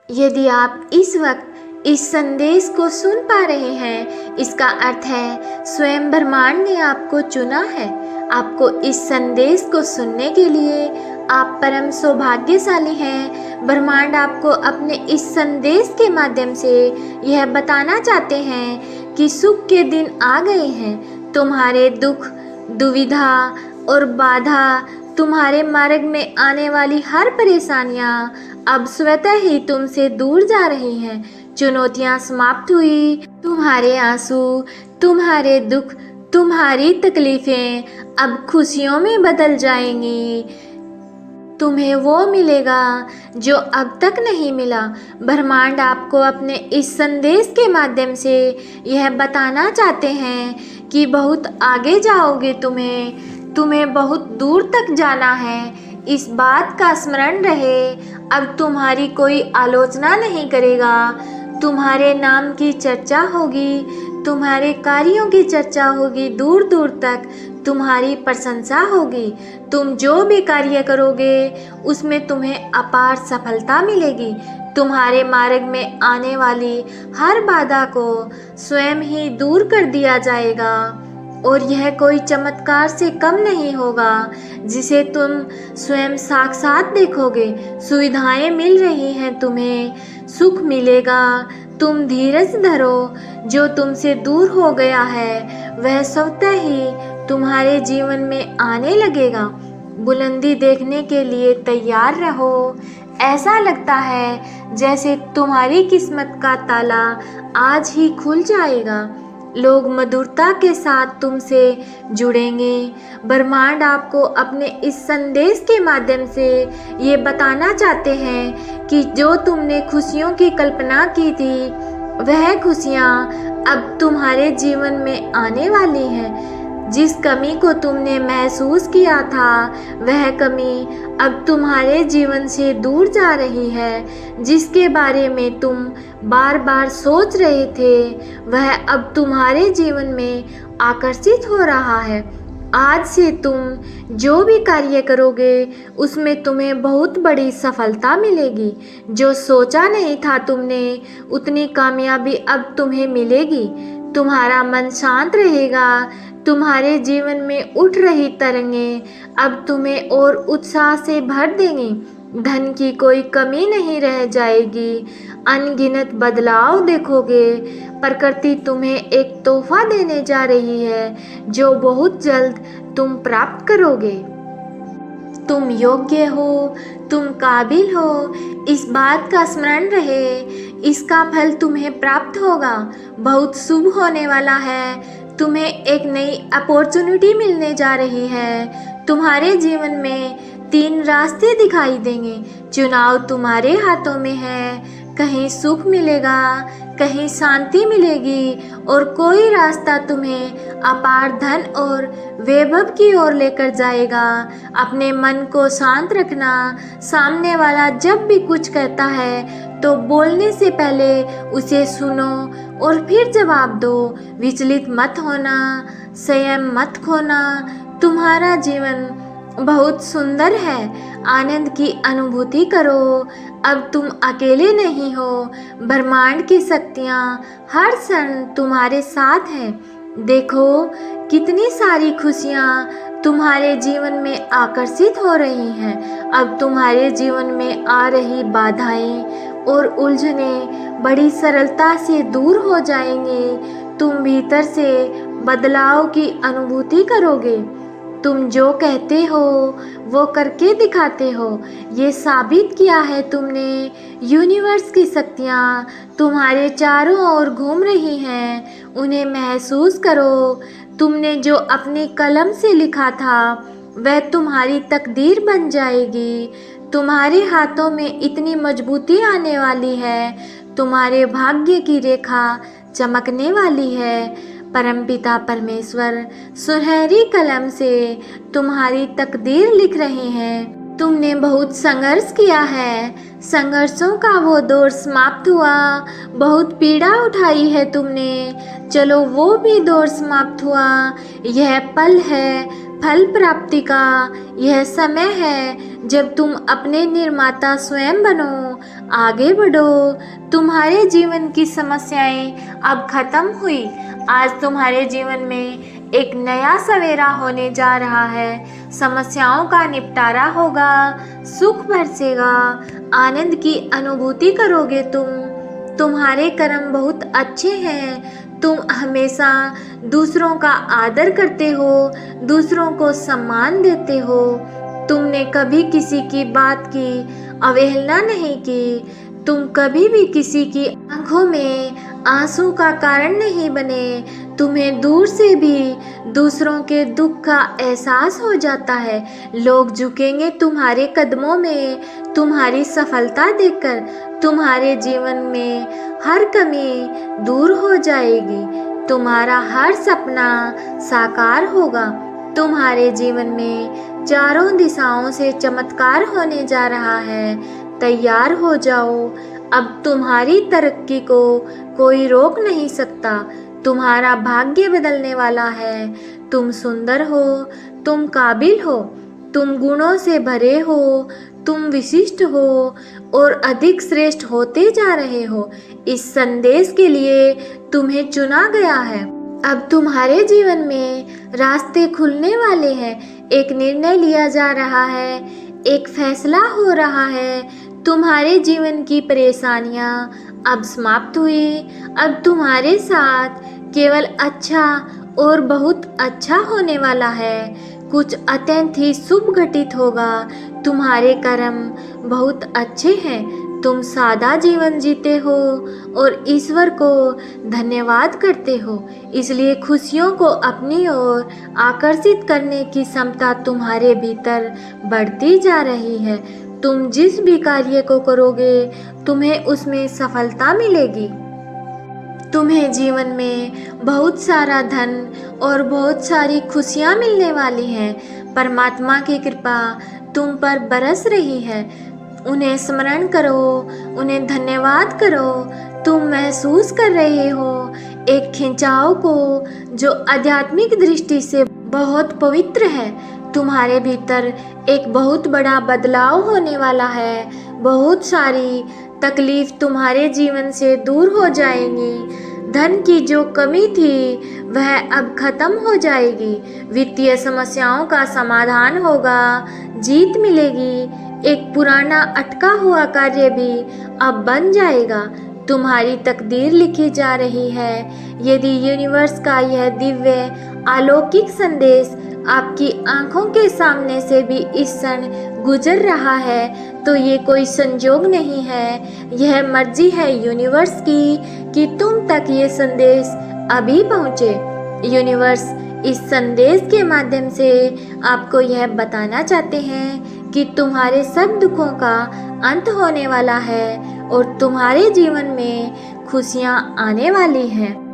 यदि आप इस वक्त इस संदेश को सुन पा रहे हैं, इसका अर्थ है स्वयं ब्रह्मांड ने आपको चुना है। आपको इस संदेश को सुनने के लिए आप परम सौभाग्यशाली हैं। ब्रह्मांड आपको अपने इस संदेश के माध्यम से यह बताना चाहते हैं कि सुख के दिन आ गए हैं। तुम्हारे दुख, दुविधा और बाधा, तुम्हारे मार्ग में आने वाली हर परेशानियां अब स्वतः ही तुमसे दूर जा रही हैं। चुनौतियां समाप्त हुई। तुम्हारे आंसू, तुम्हारे दुख, तुम्हारी तकलीफें अब खुशियों में बदल जाएंगी। तुम्हें वो मिलेगा जो अब तक नहीं मिला। ब्रह्मांड आपको अपने इस संदेश के माध्यम से यह बताना चाहते हैं कि बहुत आगे जाओगे। तुम्हें बहुत दूर तक जाना है। इस बात का स्मरण रहे, अब तुम्हारी कोई आलोचना नहीं करेगा। तुम्हारे नाम की चर्चा होगी, तुम्हारे कार्यों की चर्चा होगी। दूर दूर तक तुम्हारी प्रशंसा होगी। तुम जो भी कार्य करोगे उसमें तुम्हें अपार सफलता मिलेगी। तुम्हारे मार्ग में आने वाली हर बाधा को स्वयं ही दूर कर दिया जाएगा और यह कोई चमत्कार से कम नहीं होगा जिसे तुम स्वयं साक्षात देखोगे। सुविधाएं मिल रही हैं, तुम्हें सुख मिलेगा। तुम धीरज धरो। जो तुमसे दूर हो गया है वह स्वतः ही तुम्हारे जीवन में आने लगेगा। बुलंदी देखने के लिए तैयार रहो। ऐसा लगता है जैसे तुम्हारी किस्मत का ताला आज ही खुल जाएगा। लोग मधुरता के साथ तुमसे जुड़ेंगे। ब्रह्मांड आपको अपने इस संदेश के माध्यम से ये बताना चाहते हैं कि जो तुमने खुशियों की कल्पना की थी वह खुशियाँ अब तुम्हारे जीवन में आने वाली हैं। जिस कमी को तुमने महसूस किया था वह कमी अब तुम्हारे जीवन से दूर जा रही है। जिसके बारे में तुम बार बार सोच रहे थे वह अब तुम्हारे जीवन में आकर्षित हो रहा है। आज से तुम जो भी कार्य करोगे उसमें तुम्हें बहुत बड़ी सफलता मिलेगी। जो सोचा नहीं था तुमने उतनी कामयाबी अब तुम्हें मिलेगी। तुम्हारा मन शांत रहेगा। तुम्हारे जीवन में उठ रही तरंगें अब तुम्हें और उत्साह से भर देंगी। धन की कोई कमी नहीं रह जाएगी। अनगिनत बदलाव देखोगे। प्रकृति तुम्हें एक तोहफा देने जा रही है जो बहुत जल्द तुम प्राप्त करोगे। तुम योग्य हो, तुम काबिल हो। इस बात का स्मरण रहे, इसका फल तुम्हें प्राप्त होगा। बहुत शुभ होने वाला है। तुम्हें एक नई अपॉर्चुनिटी मिलने जा रही है। तुम्हारे जीवन में 3 रास्ते दिखाई देंगे। चुनाव तुम्हारे हाथों में है। कहीं सुख मिलेगा, कहीं शांति मिलेगी और कोई रास्ता तुम्हें अपार धन और वैभव की ओर लेकर जाएगा। अपने मन को शांत रखना। सामने वाला जब भी कुछ कहता है तो बोलने से पहले उसे सुनो और फिर जवाब दो। विचलित मत होना, संयम मत खोना। तुम्हारा जीवन बहुत सुंदर है। आनंद की अनुभूति करो। अब तुम अकेले नहीं हो। ब्रह्मांड की शक्तियाँ हर क्षण तुम्हारे साथ हैं। देखो कितनी सारी खुशियाँ तुम्हारे जीवन में आकर्षित हो रही हैं। अब तुम्हारे जीवन में आ रही बाधाएं और उलझनें बड़ी सरलता से दूर हो जाएंगी। तुम भीतर से बदलाव की अनुभूति करोगे। तुम जो कहते हो वो करके दिखाते हो। ये साबित किया है तुमने। यूनिवर्स की शक्तियाँ तुम्हारे चारों ओर घूम रही हैं। उन्हें महसूस करो। तुमने जो अपनी कलम से लिखा था वह तुम्हारी तकदीर बन जाएगी। तुम्हारे हाथों में इतनी मजबूती आने वाली है। तुम्हारे भाग्य की रेखा चमकने वाली है। परमपिता परमेश्वर सुनहरी कलम से तुम्हारी तकदीर लिख रहे हैं। तुमने बहुत संघर्ष किया है। संघर्षों का वो दौर समाप्त हुआ। बहुत पीड़ा उठाई है तुमने। चलो वो भी दौर समाप्त हुआ। यह पल है फल प्राप्ति का। यह समय है जब तुम अपने निर्माता स्वयं बनो। आगे बढ़ो। तुम्हारे जीवन की समस्याएं अब खत्म हुई। आज तुम्हारे जीवन में एक नया सवेरा होने जा रहा है। समस्याओं का निपटारा होगा, सुख बरसेगा, आनंद की अनुभूति करोगे तुम। तुम्हारे कर्म बहुत अच्छे हैं। तुम हमेशा दूसरों का आदर करते हो, दूसरों को सम्मान देते हो। तुमने कभी किसी की बात की अवहेलना नहीं की। तुम कभी भी किसी की आंखों में आंसू का कारण नहीं बने। तुम्हें दूर से भी दूसरों के दुख का एहसास हो जाता है। लोग झुकेंगे तुम्हारे कदमों में तुम्हारी सफलता देखकर। तुम्हारे जीवन में हर कमी दूर हो जाएगी। तुम्हारा हर सपना साकार होगा। तुम्हारे जीवन में चारों दिशाओं से चमत्कार होने जा रहा है। तैयार हो जाओ। अब तुम्हारी तरक्की को कोई रोक नहीं सकता। तुम्हारा भाग्य बदलने वाला है। तुम सुंदर हो, तुम काबिल हो, तुम गुणों से भरे हो, तुम विशिष्ट हो और अधिक श्रेष्ठ होते जा रहे हो। इस संदेश के लिए तुम्हें चुना गया है। अब तुम्हारे जीवन में रास्ते खुलने वाले हैं। एक निर्णय लिया जा रहा है, एक फैसला हो रहा है। तुम्हारे जीवन की परेशानियां अब समाप्त हुई। अब तुम्हारे साथ केवल अच्छा और बहुत अच्छा होने वाला है। कुछ अत्यंत ही शुभ घटित होगा। तुम्हारे कर्म बहुत अच्छे हैं। तुम सादा जीवन जीते हो और ईश्वर को धन्यवाद करते हो। इसलिए खुशियों को अपनी ओर आकर्षित करने की क्षमता तुम्हारे भीतर बढ़ती जा रही है। तुम जिस भी कार्य को करोगे तुम्हें उसमें सफलता मिलेगी। तुम्हें जीवन में बहुत सारा धन और बहुत सारी खुशियाँ मिलने वाली हैं। परमात्मा की कृपा तुम पर बरस रही है। उन्हें स्मरण करो, उन्हें धन्यवाद करो। तुम महसूस कर रहे हो एक खिंचाव को जो आध्यात्मिक दृष्टि से बहुत पवित्र है। तुम्हारे भीतर एक बहुत बड़ा बदलाव होने वाला है। बहुत सारी तकलीफ तुम्हारे जीवन से दूर हो जाएंगी। धन की जो कमी थी वह अब खत्म हो जाएगी। वित्तीय समस्याओं का समाधान होगा, जीत मिलेगी। एक पुराना अटका हुआ कार्य भी अब बन जाएगा। तुम्हारी तकदीर लिखी जा रही है। यदि यूनिवर्स का यह दिव्य अलौकिक संदेश आपकी आंखों के सामने से भी इस क्षण गुजर रहा है तो ये कोई संजोग नहीं है। यह मर्जी है यूनिवर्स की कि तुम तक ये संदेश अभी पहुँचे। यूनिवर्स इस संदेश के माध्यम से आपको यह बताना चाहते हैं कि तुम्हारे सब दुखों का अंत होने वाला है और तुम्हारे जीवन में खुशियाँ आने वाली हैं।